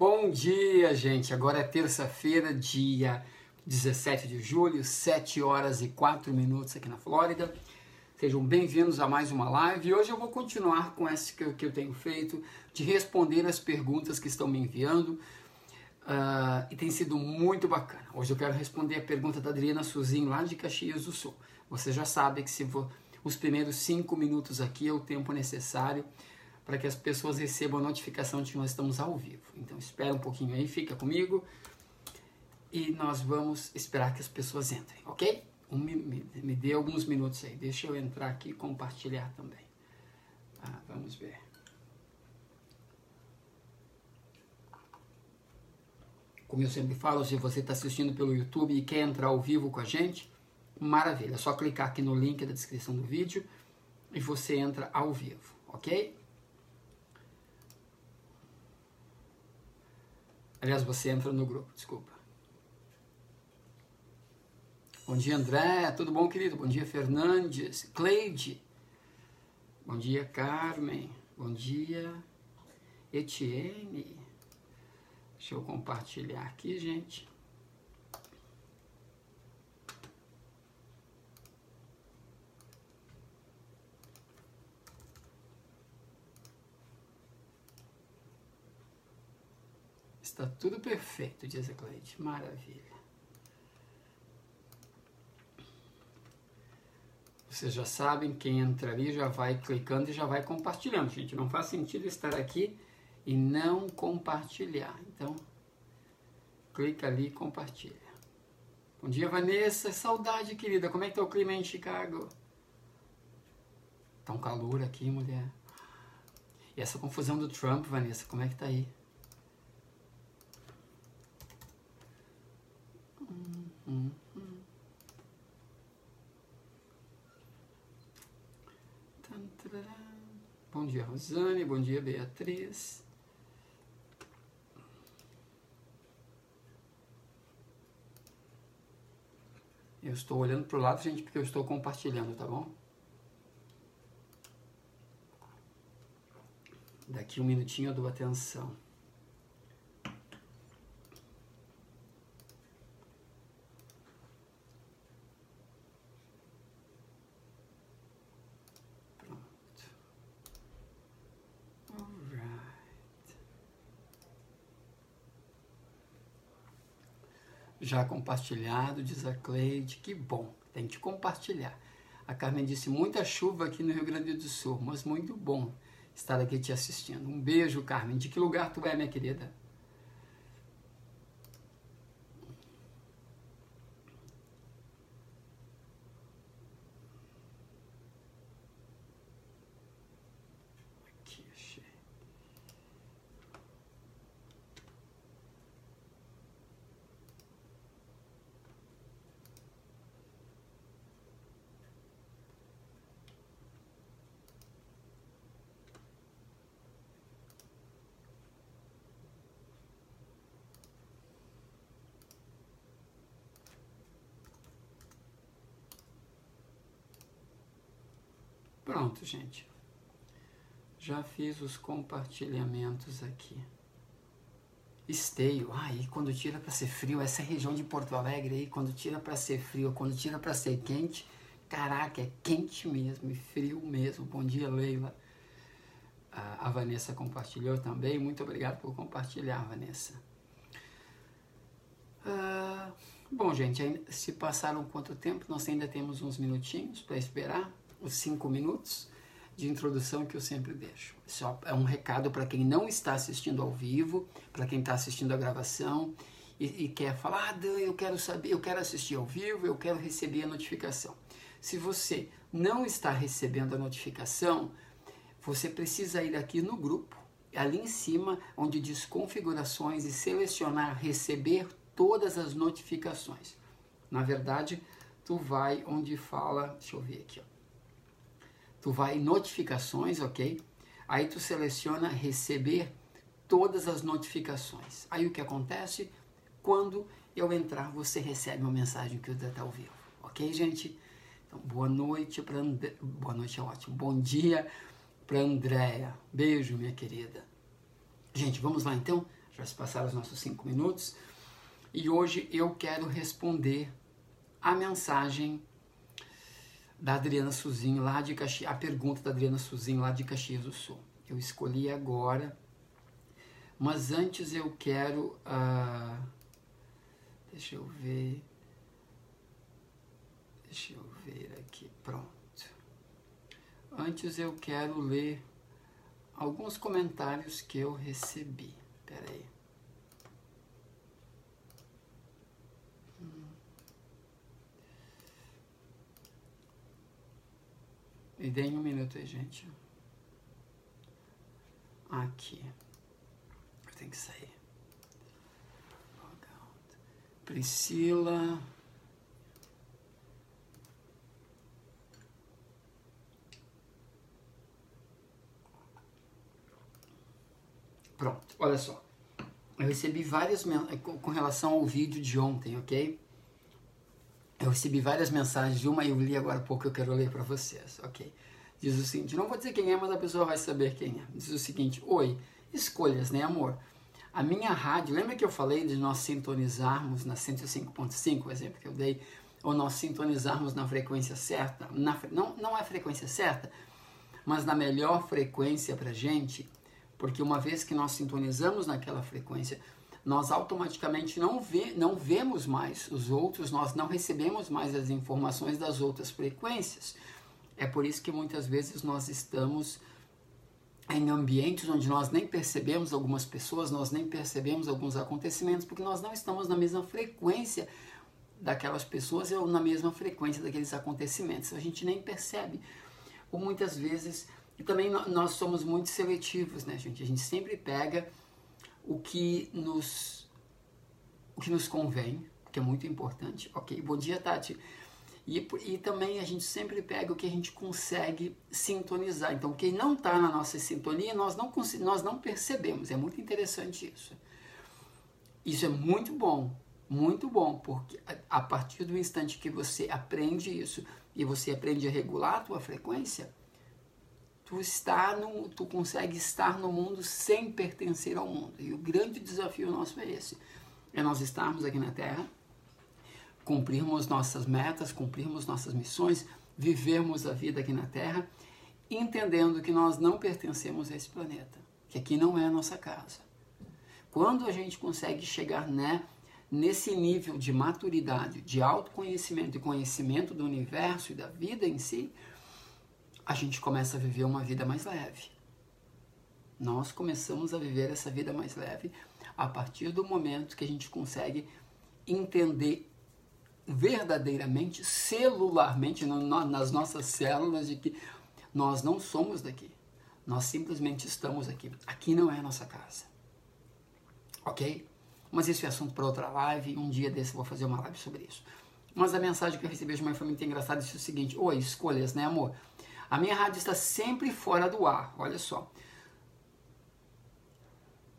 Bom dia, gente. Agora é terça-feira, dia 17 de julho, 7 horas e 4 minutos aqui na Flórida. Sejam bem-vindos a mais uma live. E hoje eu vou continuar com essa que eu tenho feito, de responder as perguntas que estão me enviando. E tem sido muito bacana. Hoje eu quero responder a pergunta da Adriana Suzin, lá de Caxias do Sul. Você já sabe que os primeiros 5 minutos aqui é o tempo necessário para que as pessoas recebam a notificação de que nós estamos ao vivo. Então espera um pouquinho aí, fica comigo e nós vamos esperar que as pessoas entrem, ok? Me dê alguns minutos aí, deixa eu entrar aqui e compartilhar também. Vamos ver. Como eu sempre falo, se você está assistindo pelo YouTube e quer entrar ao vivo com a gente, maravilha, é só clicar aqui no link da descrição do vídeo e você entra ao vivo, ok? Aliás, você entra no grupo, desculpa. Bom dia, André. Tudo bom, querido? Bom dia, Fernandes. Cleide. Bom dia, Carmen. Bom dia, Etienne. Deixa eu compartilhar aqui, gente. Está tudo perfeito, diz a Cleide. Maravilha. Vocês já sabem, quem entra ali já vai clicando e já vai compartilhando, gente. Não faz sentido estar aqui e não compartilhar. Então, clica ali e compartilha. Bom dia, Vanessa. Saudade, querida. Como é que tá o clima em Chicago? Tá um calor aqui, mulher. E essa confusão do Trump, Vanessa, como é que tá aí? Bom dia, Rosane. Bom dia, Beatriz. Eu estou olhando para o lado, gente, porque eu estou compartilhando, tá bom? Daqui um minutinho eu dou atenção. Já compartilhado, diz a Cleide, que bom, tem que compartilhar. A Carmen disse, muita chuva aqui no Rio Grande do Sul, mas muito bom estar aqui te assistindo. Um beijo, Carmen. De que lugar tu é, minha querida? Aqui, achei. Pronto, gente. Já fiz os compartilhamentos aqui. Esteio. E quando tira para ser frio, essa região de Porto Alegre aí, quando tira para ser frio, quando tira para ser quente, caraca, é quente mesmo e frio mesmo. Bom dia, Leila. A Vanessa compartilhou também. Muito obrigado por compartilhar, Vanessa. Bom, gente, se passaram quanto tempo? Nós ainda temos uns minutinhos para esperar. Os 5 minutos de introdução que eu sempre deixo. Só é um recado para quem não está assistindo ao vivo, para quem está assistindo a gravação e quer falar, Dan, eu quero saber, eu quero assistir ao vivo, eu quero receber a notificação. Se você não está recebendo a notificação, você precisa ir aqui no grupo, ali em cima, onde diz configurações e selecionar receber todas as notificações. Na verdade, tu vai onde fala, deixa eu ver aqui, ó. Tu vai em notificações, ok? Aí tu seleciona receber todas as notificações. Aí o que acontece? Quando eu entrar, você recebe uma mensagem que eu está ao vivo. Ok, gente? Então, boa noite para André. Boa noite é ótimo. Bom dia para Andréia. Beijo, minha querida. Gente, vamos lá então. Já se passaram os nossos 5 minutos. E hoje eu quero responder a mensagem da Adriana Suzin, lá de Caxias, a pergunta da Adriana Suzin, lá de Caxias do Sul. Eu escolhi agora, mas antes eu quero... Deixa eu ver aqui, pronto. Antes eu quero ler alguns comentários que eu recebi. Espera aí. Me deem um minuto aí, gente. Aqui. Eu tenho que sair. Priscila. Pronto, olha só. Eu recebi várias com relação ao vídeo de ontem, ok? Eu recebi várias mensagens, uma eu li agora há pouco, eu quero ler para vocês, ok? Diz o seguinte, não vou dizer quem é, mas a pessoa vai saber quem é. Diz o seguinte, oi, escolhas, né amor? A minha rádio, lembra que eu falei de nós sintonizarmos na 105.5, o exemplo que eu dei, ou nós sintonizarmos na frequência certa, não é a frequência certa, mas na melhor frequência pra gente, porque uma vez que nós sintonizamos naquela frequência, nós automaticamente não vemos mais os outros, nós não recebemos mais as informações das outras frequências. É por isso que muitas vezes nós estamos em ambientes onde nós nem percebemos algumas pessoas, nós nem percebemos alguns acontecimentos, porque nós não estamos na mesma frequência daquelas pessoas ou na mesma frequência daqueles acontecimentos. A gente nem percebe. Ou muitas vezes, e também nós somos muito seletivos, né, gente? A gente sempre pega o que nos convém, que é muito importante. Ok, bom dia, Tati. E também a gente sempre pega o que a gente consegue sintonizar. Então, quem não está na nossa sintonia, nós não percebemos. É muito interessante isso. Isso é muito bom, porque a partir do instante que você aprende isso e você aprende a regular a tua frequência, tu consegue estar no mundo sem pertencer ao mundo. E o grande desafio nosso é esse. É nós estarmos aqui na Terra, cumprirmos nossas metas, cumprirmos nossas missões, vivermos a vida aqui na Terra, entendendo que nós não pertencemos a esse planeta, que aqui não é a nossa casa. Quando a gente consegue chegar nesse nível de maturidade, de autoconhecimento e conhecimento do universo e da vida em si, a gente começa a viver uma vida mais leve. Nós começamos a viver essa vida mais leve a partir do momento que a gente consegue entender verdadeiramente, celularmente, nas nossas células, de que nós não somos daqui. Nós simplesmente estamos aqui. Aqui não é a nossa casa. Ok? Mas isso é assunto para outra live. Um dia desse eu vou fazer uma live sobre isso. Mas a mensagem que eu recebi de uma foi muito engraçada. Disse o seguinte: oi, escolhas, né amor? A minha rádio está sempre fora do ar. Olha só.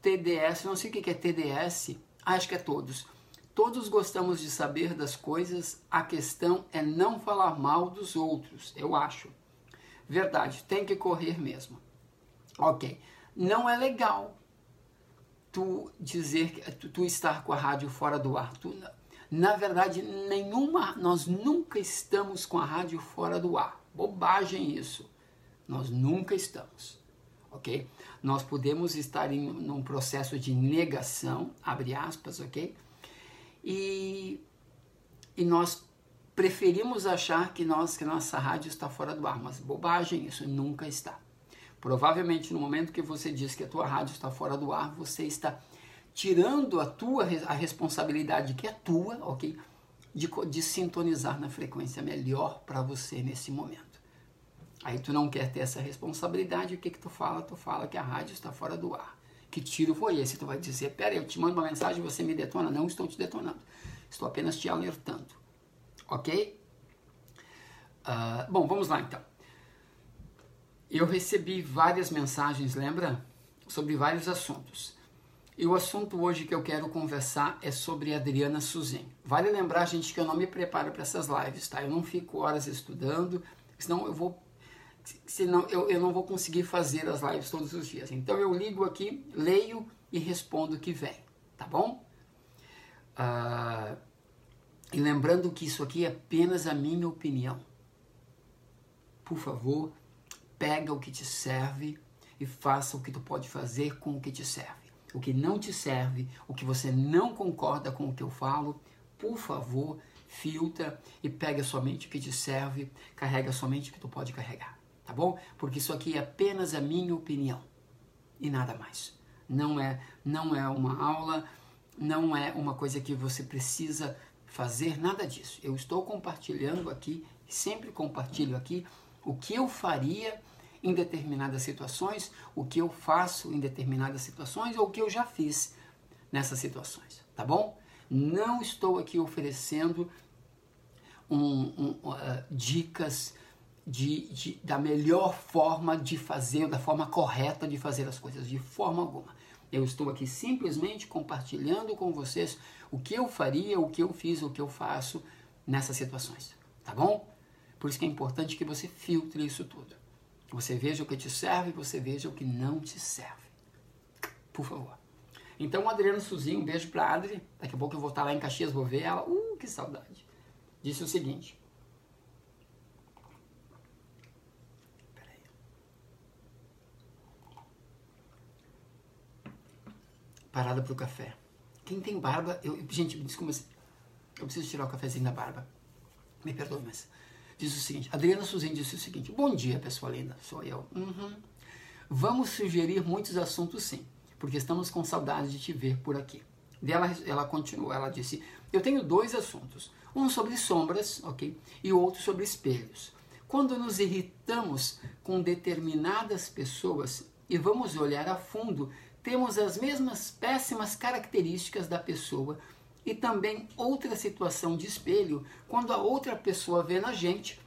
TDS, não sei o que é TDS. Acho que é todos. Todos gostamos de saber das coisas, a questão é não falar mal dos outros, eu acho. Verdade, tem que correr mesmo. Ok, não é legal tu dizer que tu estar com a rádio fora do ar. Na verdade, nós nunca estamos com a rádio fora do ar. Bobagem isso. Nós nunca estamos. Ok? Nós podemos estar num processo de negação, abre aspas, ok? E nós preferimos achar que nossa rádio está fora do ar, mas bobagem, isso nunca está. Provavelmente no momento que você diz que a tua rádio está fora do ar, você está tirando a responsabilidade que é tua, ok? De sintonizar na frequência melhor para você nesse momento. Aí tu não quer ter essa responsabilidade, o que tu fala? Tu fala que a rádio está fora do ar. Que tiro foi esse? Tu vai dizer, pera, eu te mando uma mensagem e você me detona? Não estou te detonando. Estou apenas te alertando. Ok? Bom, vamos lá então. Eu recebi várias mensagens, lembra? Sobre vários assuntos. E o assunto hoje que eu quero conversar é sobre a Adriana Suzin. Vale lembrar, gente, que eu não me preparo para essas lives, tá? Eu não fico horas estudando, senão eu não vou conseguir fazer as lives todos os dias. Então eu ligo aqui, leio e respondo o que vem, tá bom? E lembrando que isso aqui é apenas a minha opinião. Por favor, pega o que te serve e faça o que tu pode fazer com o que te serve. O que não te serve, o que você não concorda com o que eu falo, por favor, filtra e pega somente o que te serve, carrega somente o que tu pode carregar, tá bom? Porque isso aqui é apenas a minha opinião e nada mais. Não é uma aula, não é uma coisa que você precisa fazer, nada disso. Eu estou compartilhando aqui, sempre compartilho aqui, o que eu faria em determinadas situações, o que eu faço em determinadas situações ou o que eu já fiz nessas situações, tá bom? Não estou aqui oferecendo dicas da melhor forma de fazer, da forma correta de fazer as coisas, de forma alguma. Eu estou aqui simplesmente compartilhando com vocês o que eu faria, o que eu fiz, o que eu faço nessas situações, tá bom? Por isso que é importante que você filtre isso tudo. Você veja o que te serve, você veja o que não te serve. Por favor. Então, o Adriano Suzinho, um beijo pra Adri. Daqui a pouco eu vou estar lá em Caxias, vou ver ela. Que saudade. Disse o seguinte. Peraí. Parada pro café. Quem tem barba... gente, desculpa, eu preciso tirar o cafezinho da barba. Me perdoe, mas... Diz o seguinte, Adriana Suzinho disse o seguinte, bom dia, pessoa linda, sou eu. Vamos sugerir muitos assuntos sim, porque estamos com saudade de te ver por aqui. Ela continuou, ela disse, eu tenho 2 assuntos, um sobre sombras, ok, e outro sobre espelhos. Quando nos irritamos com determinadas pessoas e vamos olhar a fundo, temos as mesmas péssimas características da pessoa e também outra situação de espelho, quando a outra pessoa vê na gente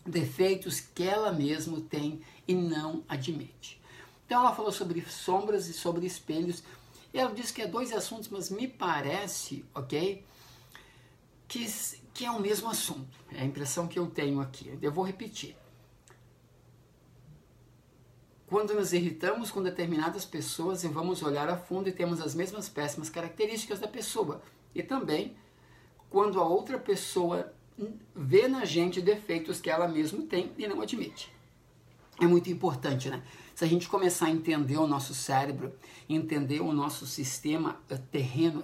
defeitos que ela mesma tem e não admite. Então ela falou sobre sombras e sobre espelhos. E ela disse que é 2 assuntos, mas me parece, ok, que é o mesmo assunto. É a impressão que eu tenho aqui. Eu vou repetir. Quando nos irritamos com determinadas pessoas e vamos olhar a fundo e temos as mesmas péssimas características da pessoa. E também quando a outra pessoa vê na gente defeitos que ela mesma tem e não admite. É muito importante, né? Se a gente começar a entender o nosso cérebro, entender o nosso sistema terreno,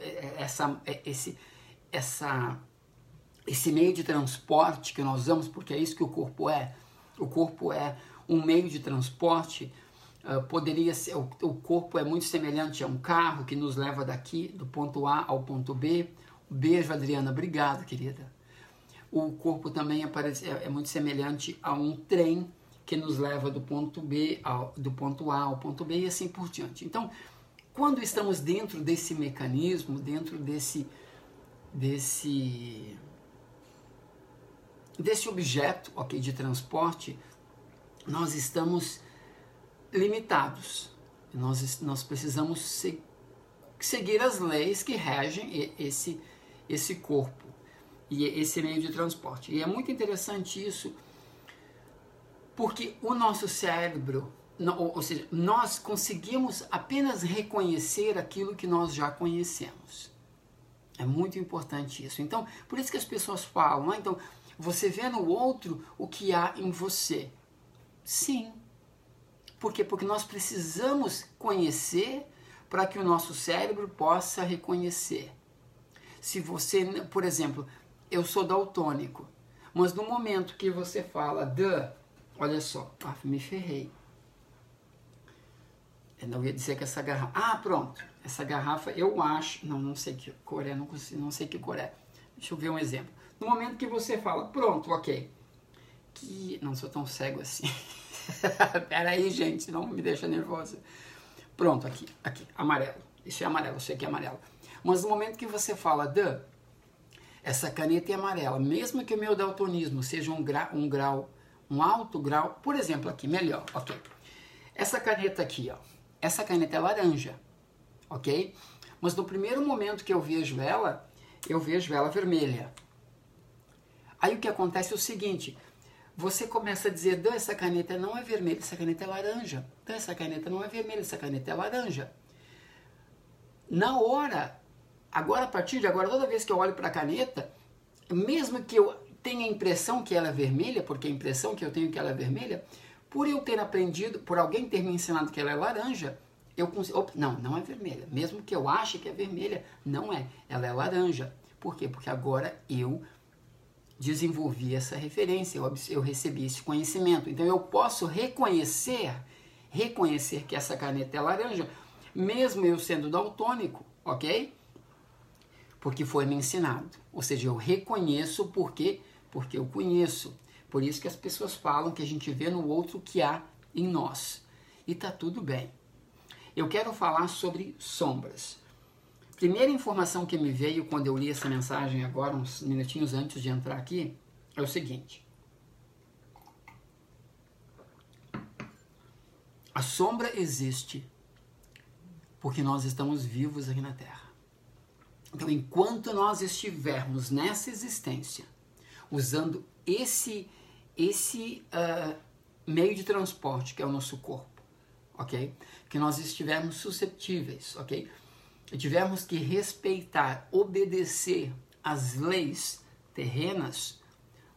esse meio de transporte que nós usamos, porque é isso que o corpo é. O corpo é um meio de transporte. Poderia ser, o corpo é muito semelhante a um carro que nos leva daqui, do ponto A ao ponto B. Beijo, Adriana, obrigado, querida. O corpo também é muito semelhante a um trem que nos leva do ponto A ao ponto B e assim por diante. Então, quando estamos dentro desse mecanismo, dentro desse objeto, ok, de transporte, nós estamos limitados. Nós precisamos seguir as leis que regem esse corpo e esse meio de transporte. E é muito interessante isso, porque o nosso cérebro, ou seja, nós conseguimos apenas reconhecer aquilo que nós já conhecemos. É muito importante isso. Então, por isso que as pessoas falam, então, você vê no outro o que há em você. Sim. Por quê? Porque nós precisamos conhecer para que o nosso cérebro possa reconhecer. Se você, por exemplo, eu sou daltônico, mas no momento que você fala olha só, me ferrei. Eu não ia dizer que essa garrafa... pronto. Essa garrafa, eu acho... Não sei que cor é, não sei que cor é. Deixa eu ver um exemplo. No momento que você fala, pronto, ok. Não sou tão cego assim. Peraí, gente, não me deixa nervosa. Pronto, aqui, amarelo. Isso é amarelo, eu sei que é amarelo. Mas no momento que você fala, essa caneta é amarela, mesmo que o meu daltonismo seja um alto grau, por exemplo, aqui, melhor, ok. Essa caneta aqui, essa caneta é laranja, ok? Mas no primeiro momento que eu vejo ela vermelha. Aí o que acontece é o seguinte, você começa a dizer, essa caneta não é vermelha, essa caneta é laranja. Essa caneta não é vermelha, essa caneta é laranja. na hora, agora a partir de agora, toda vez que eu olho para a caneta, mesmo que eu tenha a impressão que ela é vermelha, porque a impressão que eu tenho que ela é vermelha, por eu ter aprendido, por alguém ter me ensinado que ela é laranja, eu consigo, não é vermelha. Mesmo que eu ache que é vermelha, não é. Ela é laranja. Por quê? Porque agora eu desenvolvi essa referência, eu recebi esse conhecimento. Então eu posso reconhecer que essa caneta é laranja, mesmo eu sendo daltônico, ok? Porque foi me ensinado. Ou seja, eu reconheço porque eu conheço. Por isso que as pessoas falam que a gente vê no outro o que há em nós. E tá tudo bem. Eu quero falar sobre sombras. Primeira informação que me veio quando eu li essa mensagem agora, uns minutinhos antes de entrar aqui, é o seguinte. A sombra existe porque nós estamos vivos aqui na Terra. Então, enquanto nós estivermos nessa existência, usando esse meio de transporte, que é o nosso corpo, ok? Que nós estivermos susceptíveis, ok? E tivermos que respeitar, obedecer às leis terrenas,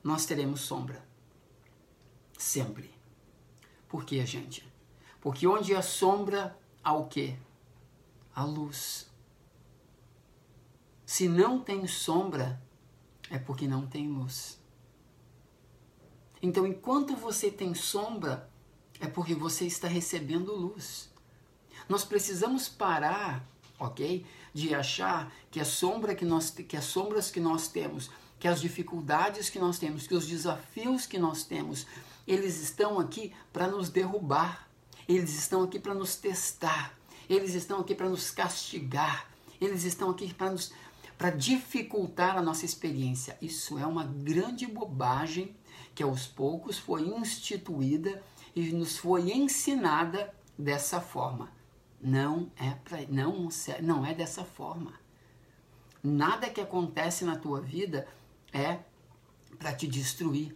nós teremos sombra. Sempre. Por quê, gente? Porque onde há sombra, há o quê? A luz. Se não tem sombra, é porque não tem luz. Então, enquanto você tem sombra, é porque você está recebendo luz. Nós precisamos parar, ok? De achar que as sombras que nós temos, que as dificuldades que nós temos, que os desafios que nós temos, eles estão aqui para nos derrubar. Eles estão aqui para nos testar. Eles estão aqui para nos castigar. Eles estão aqui para dificultar a nossa experiência. Isso é uma grande bobagem que aos poucos foi instituída e nos foi ensinada dessa forma. Não é dessa forma. Nada que acontece na tua vida é para te destruir.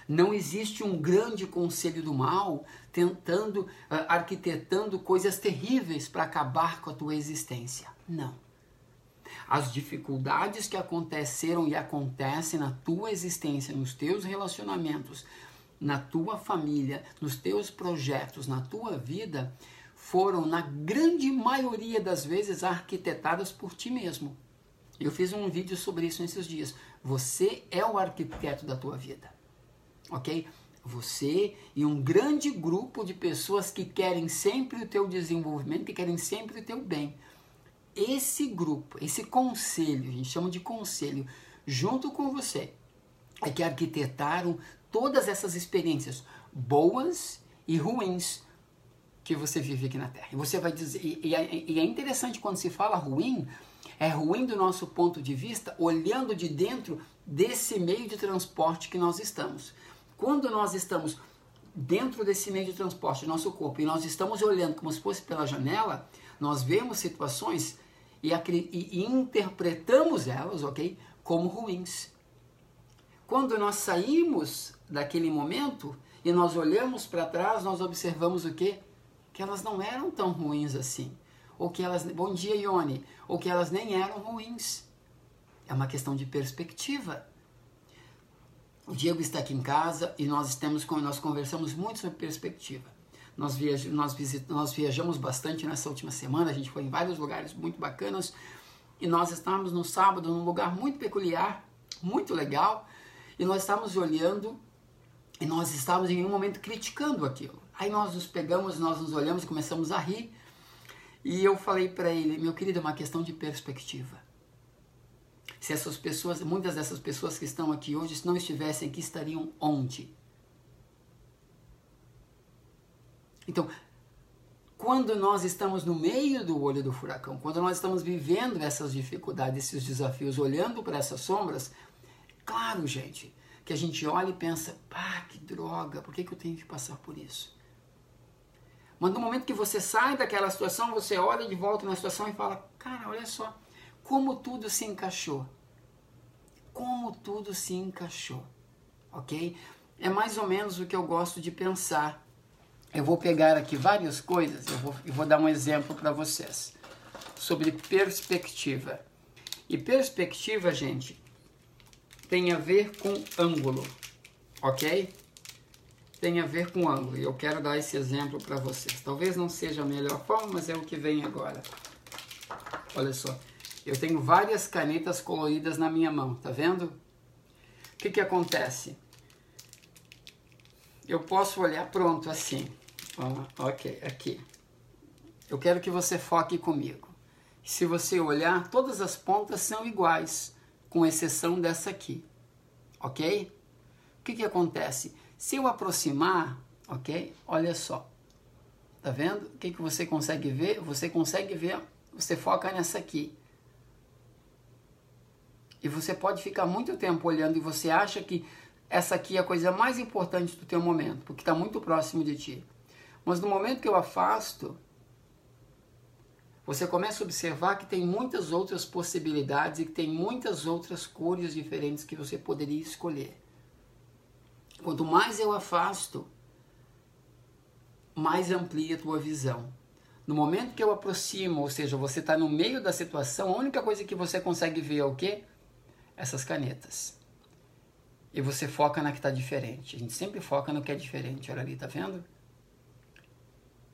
Não existe um grande conselho do mal tentando, arquitetando coisas terríveis para acabar com a tua existência. Não. As dificuldades que aconteceram e acontecem na tua existência, nos teus relacionamentos, na tua família, nos teus projetos, na tua vida, foram, na grande maioria das vezes, arquitetadas por ti mesmo. Eu fiz um vídeo sobre isso nesses dias. Você é o arquiteto da tua vida, ok? Você e um grande grupo de pessoas que querem sempre o teu desenvolvimento, que querem sempre o teu bem. Esse grupo, esse conselho, a gente chama de conselho, junto com você, é que arquitetaram todas essas experiências boas e ruins que você vive aqui na Terra. E você vai dizer, e é interessante quando se fala ruim, é ruim do nosso ponto de vista, olhando de dentro desse meio de transporte que nós estamos. Quando nós estamos dentro desse meio de transporte do nosso corpo e nós estamos olhando como se fosse pela janela, nós vemos situações e interpretamos elas, ok, como ruins. Quando nós saímos daquele momento e nós olhamos para trás, nós observamos o quê? Que elas não eram tão ruins assim. Ou que elas, bom dia, Ione, ou que elas nem eram ruins. É uma questão de perspectiva. O Diego está aqui em casa e nós conversamos muito sobre perspectiva. Nós viajamos bastante nessa última semana, a gente foi em vários lugares muito bacanas e nós estávamos no sábado num lugar muito peculiar, muito legal, e nós estávamos olhando e nós estávamos em um momento criticando aquilo. Aí nós nos pegamos, nós nos olhamos e começamos a rir e eu falei para ele, meu querido, é uma questão de perspectiva. Se essas pessoas, muitas dessas pessoas que estão aqui hoje, se não estivessem aqui, estariam onde? Então, quando nós estamos no meio do olho do furacão, quando nós estamos vivendo essas dificuldades, esses desafios, olhando para essas sombras, claro, gente, que a gente olha e pensa, que droga, por que eu tenho que passar por isso? Mas no momento que você sai daquela situação, você olha de volta na situação e fala, cara, olha só, como tudo se encaixou. Como tudo se encaixou, ok? É mais ou menos o que eu gosto de pensar. Eu vou pegar aqui várias coisas, eu vou dar um exemplo para vocês. sobre perspectiva. E perspectiva, gente, tem a ver com ângulo, ok? Tem a ver com ângulo. E eu quero dar esse exemplo para vocês. Talvez não seja a melhor forma, mas é o que vem agora. Olha só. Eu tenho várias canetas coloridas na minha mão, tá vendo? O que acontece? Eu posso olhar, pronto, assim. Ok, aqui. Eu quero que você foque comigo. Se você olhar, todas as pontas são iguais, com exceção dessa aqui, ok? O que acontece? Se eu aproximar, ok? Olha só, tá vendo? O que você consegue ver? Você consegue ver, você foca nessa aqui. E você pode ficar muito tempo olhando e você acha que essa aqui é a coisa mais importante do teu momento, porque está muito próximo de ti. Mas no momento que eu afasto, você começa a observar que tem muitas outras possibilidades e que tem muitas outras cores diferentes que você poderia escolher. Quanto mais eu afasto, mais amplia a tua visão. No momento que eu aproximo, ou seja, você está no meio da situação, a única coisa que você consegue ver é o quê? Essas canetas. E você foca na que está diferente. A gente sempre foca no que é diferente. Olha ali, tá vendo?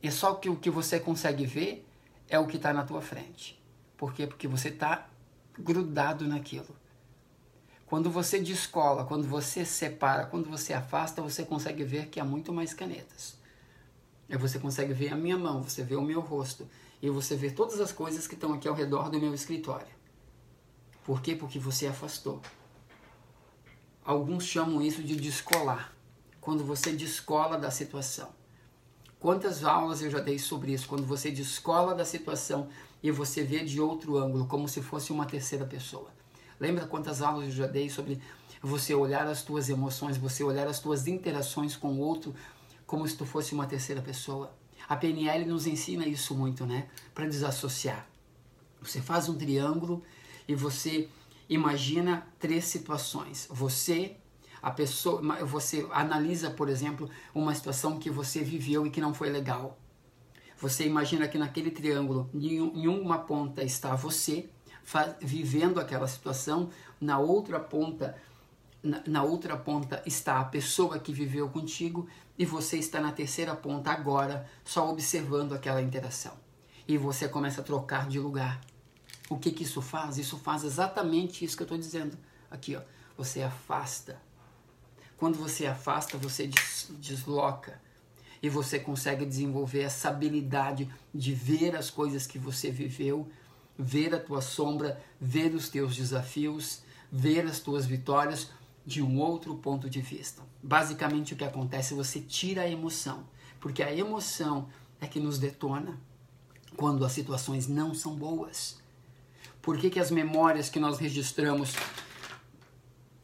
E só que o que você consegue ver é o que está na tua frente. Por quê? Porque você está grudado naquilo. Quando você descola, quando você separa, quando você afasta, você consegue ver que há muito mais canetas. E você consegue ver a minha mão, você vê o meu rosto. E você vê todas as coisas que estão aqui ao redor do meu escritório. Por quê? Porque você afastou. Alguns chamam isso de descolar. Quando você descola da situação. Quantas aulas eu já dei sobre isso? Quando você descola da situação e você vê de outro ângulo, como se fosse uma terceira pessoa. Lembra quantas aulas eu já dei sobre você olhar as tuas emoções, você olhar as tuas interações com o outro, como se tu fosse uma terceira pessoa? A PNL nos ensina isso muito, né? Para desassociar. Você faz um triângulo e você imagina 3 situações. A pessoa, você analisa, por exemplo, uma situação que você viveu e que não foi legal. Você imagina que naquele triângulo, em uma ponta está você, vivendo aquela situação, na outra ponta está a pessoa que viveu contigo e você está na terceira ponta agora, só observando aquela interação. E você começa a trocar de lugar. O que isso faz? Isso faz exatamente isso que eu estou dizendo. Aqui, ó, você afasta. Quando você afasta, você desloca. E você consegue desenvolver essa habilidade de ver as coisas que você viveu, ver a tua sombra, ver os teus desafios, ver as tuas vitórias de um outro ponto de vista. Basicamente o que acontece é você tira a emoção, porque a emoção é que nos detona quando as situações não são boas. Por que as memórias que nós registramos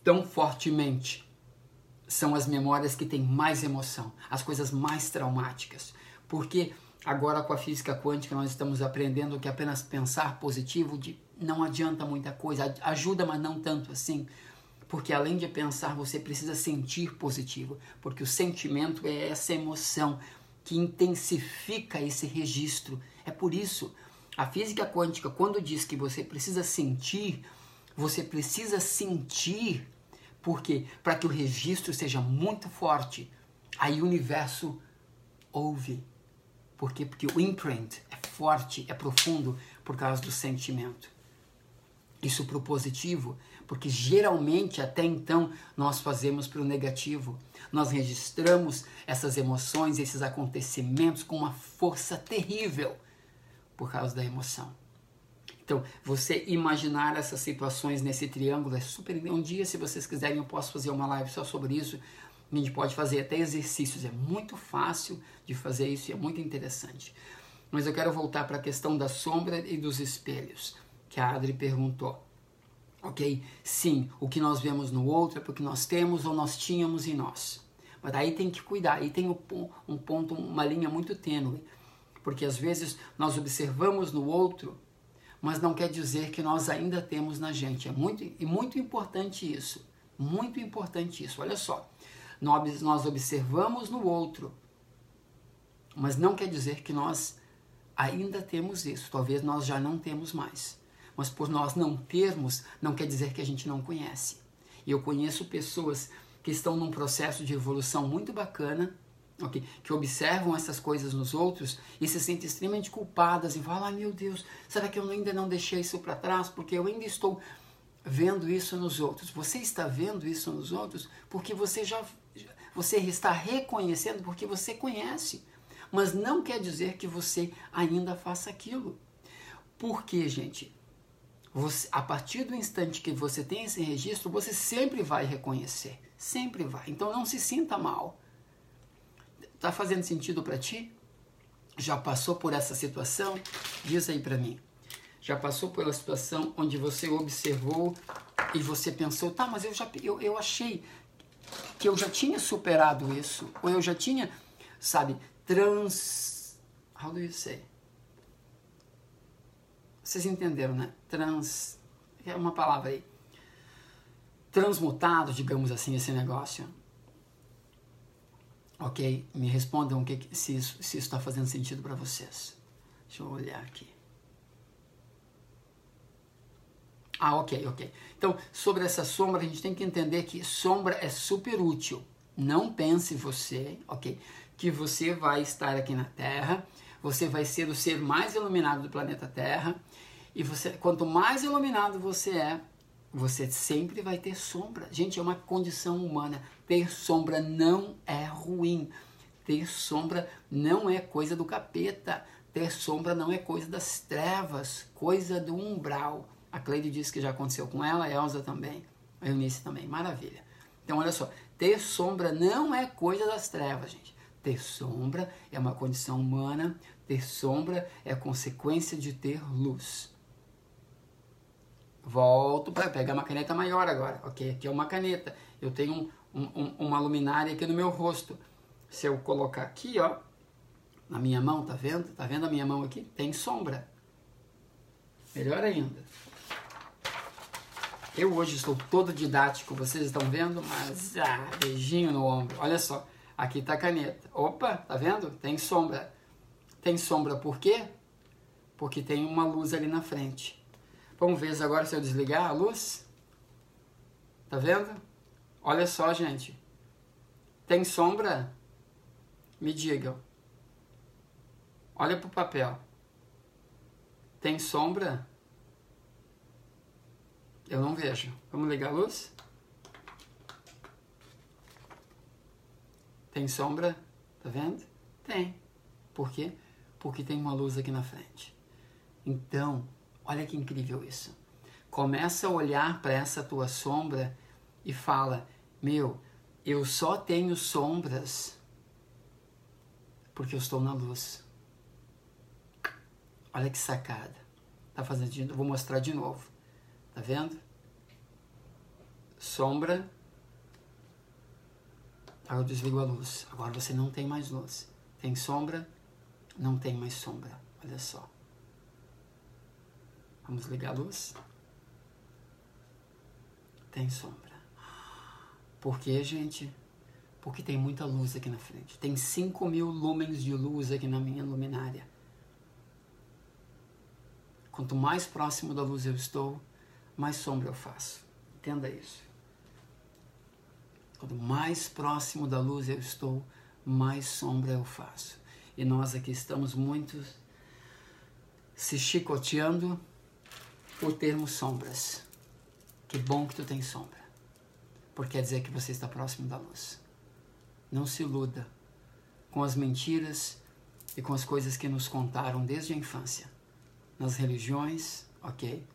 tão fortemente são as memórias que têm mais emoção, as coisas mais traumáticas? Porque agora com a física quântica nós estamos aprendendo que apenas pensar positivo não adianta muita coisa, ajuda, mas não tanto assim. Porque além de pensar, você precisa sentir positivo, porque o sentimento é essa emoção que intensifica esse registro. É por isso, a física quântica, quando diz que você precisa sentir, porque para que o registro seja muito forte, aí o universo ouve. Por quê? Porque o imprint é forte, é profundo por causa do sentimento. Isso para o positivo, porque geralmente até então nós fazemos para o negativo. Nós registramos essas emoções, esses acontecimentos com uma força terrível por causa da emoção. Então, você imaginar essas situações nesse triângulo é super... Um dia, se vocês quiserem, eu posso fazer uma live só sobre isso. A gente pode fazer até exercícios. É muito fácil de fazer isso e é muito interessante. Mas eu quero voltar para a questão da sombra e dos espelhos, que a Adri perguntou. Ok? Sim, o que nós vemos no outro é porque nós temos ou nós tínhamos em nós. Mas daí tem que cuidar. Aí tem um ponto, uma linha muito tênue. Porque às vezes nós observamos no outro, mas não quer dizer que nós ainda temos na gente. É muito importante isso. Muito importante isso. Olha só. Nós observamos no outro, mas não quer dizer que nós ainda temos isso. Talvez nós já não temos mais. Mas por nós não termos, não quer dizer que a gente não conhece. E eu conheço pessoas que estão num processo de evolução muito bacana, okay, que observam essas coisas nos outros e se sentem extremamente culpadas e falam, meu Deus, será que eu ainda não deixei isso para trás? Porque eu ainda estou vendo isso nos outros. Você está vendo isso nos outros porque você está reconhecendo, porque você conhece. Mas não quer dizer que você ainda faça aquilo. Por quê, gente? A partir do instante que você tem esse registro, você sempre vai reconhecer. Sempre vai. Então não se sinta mal. Tá fazendo sentido para ti? Já passou por essa situação? Diz aí para mim. Já passou pela situação onde você observou e você pensou, tá, mas eu achei que eu já tinha superado isso, ou eu já tinha, sabe, how do you say? Vocês entenderam, né? É uma palavra aí. Transmutado, digamos assim, esse negócio. Ok? Me respondam se isso está fazendo sentido para vocês. Deixa eu olhar aqui. Ok. Então, sobre essa sombra, a gente tem que entender que sombra é super útil. Não pense você, ok, que você vai estar aqui na Terra, você vai ser o ser mais iluminado do planeta Terra, e quanto mais iluminado você é, você sempre vai ter sombra. Gente, é uma condição humana. Ter sombra não é ruim. Ter sombra não é coisa do capeta. Ter sombra não é coisa das trevas, coisa do umbral. A Cleide disse que já aconteceu com ela, a Elza também, a Eunice também. Maravilha. Então, olha só. Ter sombra não é coisa das trevas, gente. Ter sombra é uma condição humana. Ter sombra é consequência de ter luz. Volto para pegar uma caneta maior agora, ok? Aqui é uma caneta. Eu tenho uma luminária aqui no meu rosto. Se eu colocar aqui, ó, na minha mão, tá vendo? Tá vendo a minha mão aqui? Tem sombra. Melhor ainda. Eu hoje estou todo didático, vocês estão vendo? Mas, beijinho no ombro. Olha só, aqui tá a caneta. Opa, tá vendo? Tem sombra. Tem sombra por quê? Porque tem uma luz ali na frente. Vamos ver agora se eu desligar a luz. Tá vendo? Olha só, gente. Tem sombra? Me digam. Olha pro papel. Tem sombra? Eu não vejo. Vamos ligar a luz? Tem sombra? Tá vendo? Tem. Por quê? Porque tem uma luz aqui na frente. Então, olha que incrível isso. Começa a olhar para essa tua sombra e fala, meu, eu só tenho sombras porque eu estou na luz. Olha que sacada. Tá fazendo? Vou mostrar de novo. Tá vendo? Sombra. Aí eu desligo a luz. Agora você não tem mais luz. Tem sombra? Não tem mais sombra. Olha só. Vamos ligar a luz. Tem sombra. Por quê, gente? Porque tem muita luz aqui na frente. Tem 5.000 lumens de luz aqui na minha luminária. Quanto mais próximo da luz eu estou, mais sombra eu faço. Entenda isso. Quanto mais próximo da luz eu estou, mais sombra eu faço. E nós aqui estamos muito se chicoteando por termos sombras. Que bom que tu tem sombra. Porque quer dizer que você está próximo da luz. Não se iluda com as mentiras e com as coisas que nos contaram desde a infância. Nas religiões, ok?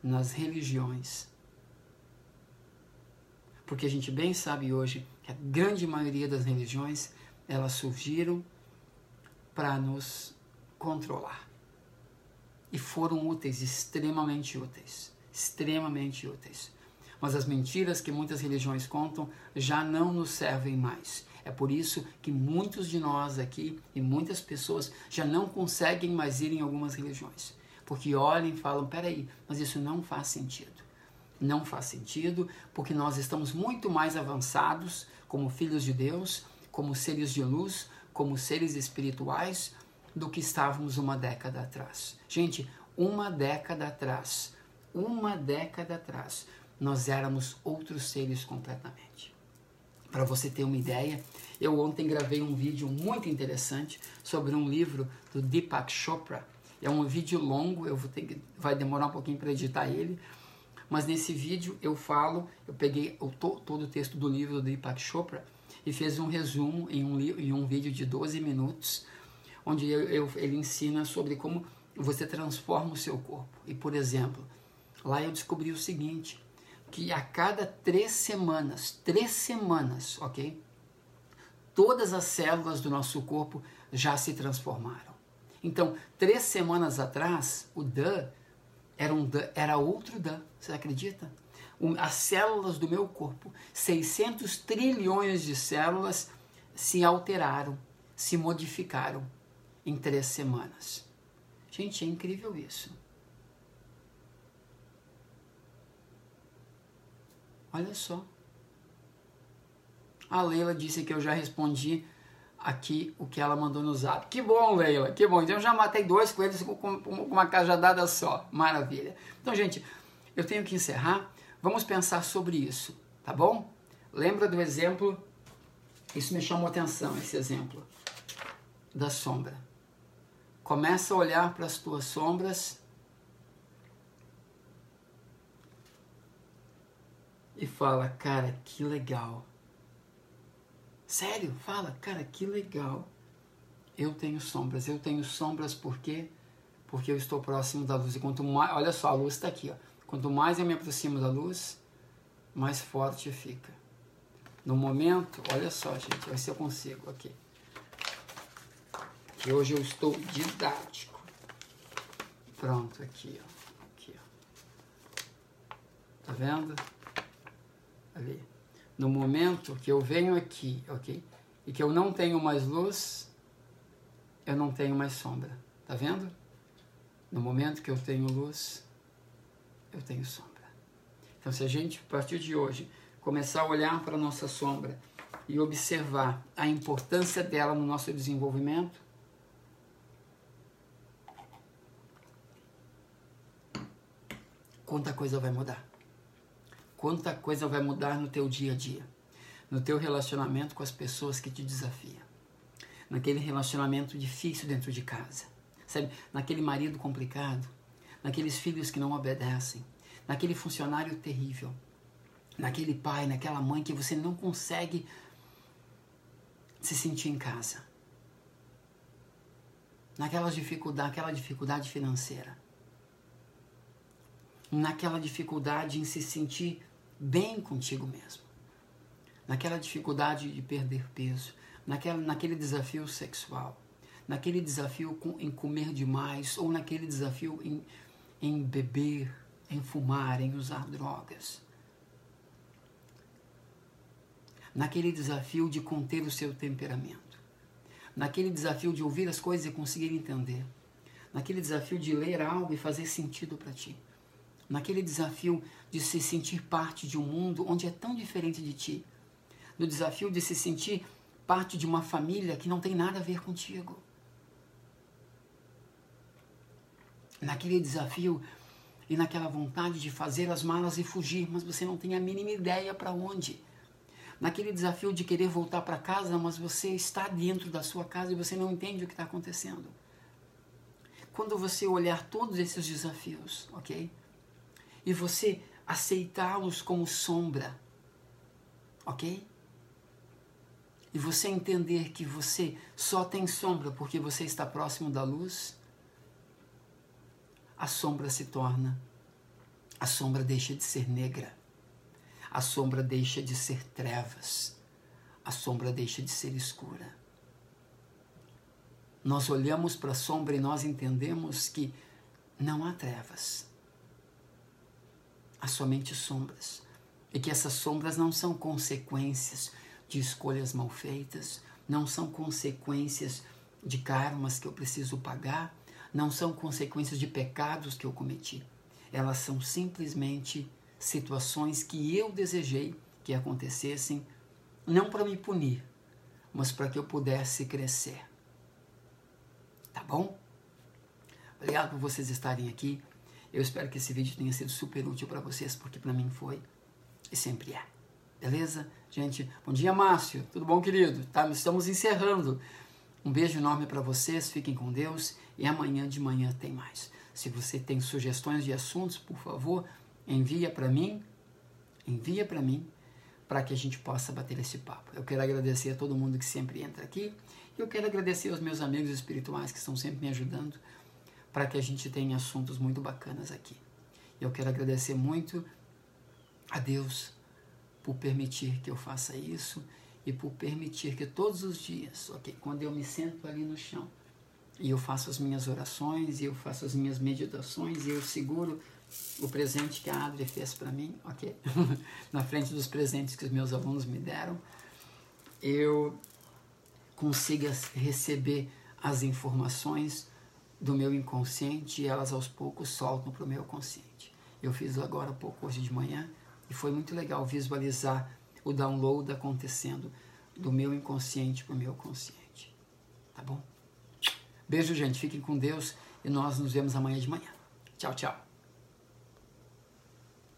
Nas religiões. Porque a gente bem sabe hoje que a grande maioria das religiões, elas surgiram para nos controlar. E foram úteis, extremamente úteis. Extremamente úteis. Mas as mentiras que muitas religiões contam já não nos servem mais. É por isso que muitos de nós aqui e muitas pessoas já não conseguem mais ir em algumas religiões. Porque olham e falam, peraí, mas isso não faz sentido. Não faz sentido porque nós estamos muito mais avançados como filhos de Deus, como seres de luz, como seres espirituais, do que estávamos uma década atrás. Gente, uma década atrás, nós éramos outros seres completamente. Para você ter uma ideia, eu ontem gravei um vídeo muito interessante sobre um livro do Deepak Chopra. É um vídeo longo, vai demorar um pouquinho para editar ele, mas nesse vídeo eu peguei todo o texto do livro do Deepak Chopra e fiz um resumo em um vídeo de 12 minutos, onde ele ensina sobre como você transforma o seu corpo. E, por exemplo, lá eu descobri o seguinte, que a cada 3 semanas, ok? Todas as células do nosso corpo já se transformaram. Então, 3 semanas atrás, o Dan era outro Dan, você acredita? As células do meu corpo, 600 trilhões de células, se alteraram, se modificaram em 3 semanas. Gente, é incrível isso. Olha só. A Leila disse que eu já respondi aqui o que ela mandou no zap. Que bom, Leila, que bom. Então eu já matei 2 coelhos com uma cajadada só. Maravilha. Então, gente, eu tenho que encerrar. Vamos pensar sobre isso, tá bom? Lembra do exemplo? Isso me chamou atenção, esse exemplo da sombra. Começa a olhar para as tuas sombras e fala, cara, que legal. Sério, fala, cara, que legal. Eu tenho sombras por quê? Porque eu estou próximo da luz. E quanto mais, olha só, a luz está aqui, ó. Quanto mais eu me aproximo da luz, mais forte fica. No momento, olha só, gente, vai ver se eu consigo aqui. Que hoje eu estou didático. Pronto, aqui, ó. Aqui, ó. Tá vendo? Ali. No momento que eu venho aqui, ok? E que eu não tenho mais luz, eu não tenho mais sombra. Tá vendo? No momento que eu tenho luz, eu tenho sombra. Então, se a gente, a partir de hoje, começar a olhar para a nossa sombra e observar a importância dela no nosso desenvolvimento, quanta coisa vai mudar. Quanta coisa vai mudar no teu dia a dia, no teu relacionamento com as pessoas que te desafiam, naquele relacionamento difícil dentro de casa, sabe? Naquele marido complicado, naqueles filhos que não obedecem, naquele funcionário terrível, naquele pai, naquela mãe que você não consegue se sentir em casa, aquela dificuldade financeira, naquela dificuldade em se sentir bem contigo mesmo, naquela dificuldade de perder peso, naquele desafio sexual, naquele desafio em comer demais, ou naquele desafio em beber, em fumar, em usar drogas, naquele desafio de conter o seu temperamento, naquele desafio de ouvir as coisas e conseguir entender, naquele desafio de ler algo e fazer sentido para ti, naquele desafio de se sentir parte de um mundo onde é tão diferente de ti, no desafio de se sentir parte de uma família que não tem nada a ver contigo, naquele desafio e naquela vontade de fazer as malas e fugir, mas você não tem a mínima ideia para onde, naquele desafio de querer voltar para casa, mas você está dentro da sua casa e você não entende o que está acontecendo. Quando você olhar todos esses desafios, ok? E você aceitá-los como sombra, ok? E você entender que você só tem sombra porque você está próximo da luz, a sombra deixa de ser negra, a sombra deixa de ser trevas, a sombra deixa de ser escura. Nós olhamos para a sombra e nós entendemos que não há trevas, há somente sombras, e que essas sombras não são consequências de escolhas mal feitas, não são consequências de karmas que eu preciso pagar, não são consequências de pecados que eu cometi. Elas são simplesmente situações que eu desejei que acontecessem, não para me punir, mas para que eu pudesse crescer. Tá bom? Obrigado por vocês estarem aqui. Eu espero que esse vídeo tenha sido super útil para vocês, porque para mim foi e sempre é. Beleza? Gente, bom dia, Márcio. Tudo bom, querido? Tá, estamos encerrando. Um beijo enorme para vocês, fiquem com Deus e amanhã de manhã tem mais. Se você tem sugestões de assuntos, por favor, envia para mim, para que a gente possa bater esse papo. Eu quero agradecer a todo mundo que sempre entra aqui e eu quero agradecer aos meus amigos espirituais que estão sempre me ajudando para que a gente tenha assuntos muito bacanas aqui. Eu quero agradecer muito a Deus por permitir que eu faça isso e por permitir que todos os dias, quando eu me sento ali no chão e eu faço as minhas orações e eu faço as minhas meditações e eu seguro o presente que a Adri fez para mim, na frente dos presentes que os meus alunos me deram, eu consiga receber as informações do meu inconsciente e elas aos poucos soltam para o meu consciente. Eu fiz agora há pouco, hoje de manhã, e foi muito legal visualizar o download acontecendo do meu inconsciente para o meu consciente. Tá bom? Beijo, gente. Fiquem com Deus e nós nos vemos amanhã de manhã. Tchau, tchau.